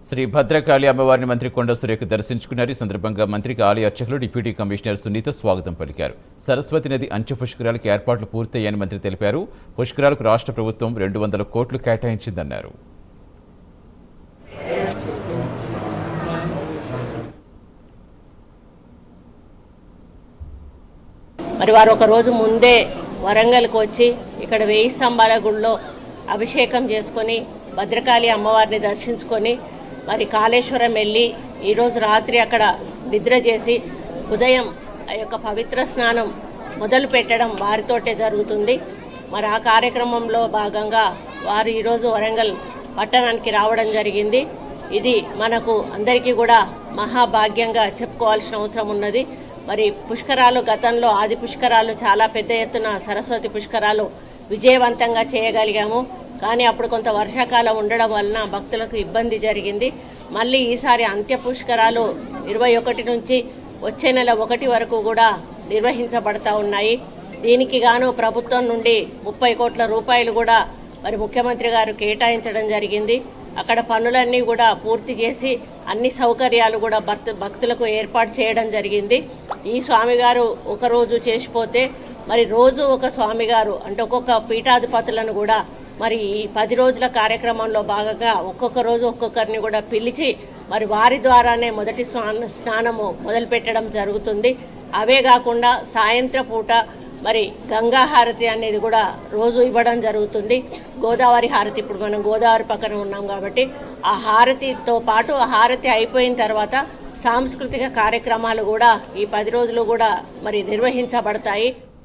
శ్రీ భద్రకాళి అమ్మవారిని మంత్రి కొండ సురేఖ దర్శించుకున్నారు. ఈ సందర్భంగా మంత్రికి ఆలయ అర్చకులు డిప్యూటీ కమిషనర్ సునీత స్వాగతం పలికారు. సరస్వతి నది అంచె పుష్కరాలకు ఏర్పాట్లు పూర్తయ్యాయని మంత్రి తెలిపారు. పుష్కరాలకు రాష్ట్ర ప్రభుత్వం 200 కోట్లు కేటాయించిందన్నారు. మరి వారు ఒక రోజు ముందే వరంగల్కి వచ్చి ఇక్కడ 1000 స్తంభాల గుడిలో అభిషేకం చేసుకొని భద్రకాళి అమ్మవారిని దర్శించుకొని మరి కాళేశ్వరం వెళ్ళి ఈరోజు రాత్రి అక్కడ నిద్ర చేసి ఉదయం ఆ యొక్క పవిత్ర స్నానం మొదలు పెట్టడం వారితోటే జరుగుతుంది. మరి ఆ కార్యక్రమంలో భాగంగా వారు ఈరోజు వరంగల్ పట్టణానికి రావడం జరిగింది. ఇది మనకు అందరికీ కూడా మహాభాగ్యంగా చెప్పుకోవాల్సిన అవసరం ఉన్నది. మరి పుష్కరాలు గతంలో ఆది పుష్కరాలు చాలా పెద్ద ఎత్తున సరస్వతి పుష్కరాలు విజయవంతంగా చేయగలిగాము. కానీ అప్పుడు కొంత వర్షాకాలం ఉండడం వలన భక్తులకు ఇబ్బంది జరిగింది. మళ్ళీ ఈసారి అంత్య పుష్కరాలు 21 నుంచి వచ్చే నెల 1 వరకు కూడా నిర్వహించబడతా ఉన్నాయి. దీనికి గాను ప్రభుత్వం నుండి 30 కోట్ల రూపాయలు కూడా మరి ముఖ్యమంత్రి గారు కేటాయించడం జరిగింది. అక్కడ పనులన్నీ కూడా పూర్తి చేసి అన్ని సౌకర్యాలు కూడా భక్తులకు ఏర్పాటు చేయడం జరిగింది. ఈ స్వామిగారు ఒకరోజు చేసిపోతే మరి రోజు ఒక స్వామిగారు అంటే ఒక్కొక్క పీఠాధిపతులను కూడా మరి ఈ 10 రోజుల కార్యక్రమంలో భాగంగా ఒక్కొక్క రోజు ఒక్కొక్కరిని కూడా పిలిచి మరి వారి ద్వారానే మొదటి స్నానము మొదలు పెట్టడం జరుగుతుంది. అవే కాకుండా సాయంత్రం పూట మరి గంగా హారతి అనేది కూడా రోజు ఇవ్వడం జరుగుతుంది. గోదావరి హారతి, ఇప్పుడు మనం గోదావరి పక్కన ఉన్నాం కాబట్టి ఆ హారతితో పాటు ఆ హారతి అయిపోయిన తర్వాత సాంస్కృతిక కార్యక్రమాలు కూడా ఈ 10 రోజులు కూడా మరి నిర్వహించబడతాయి.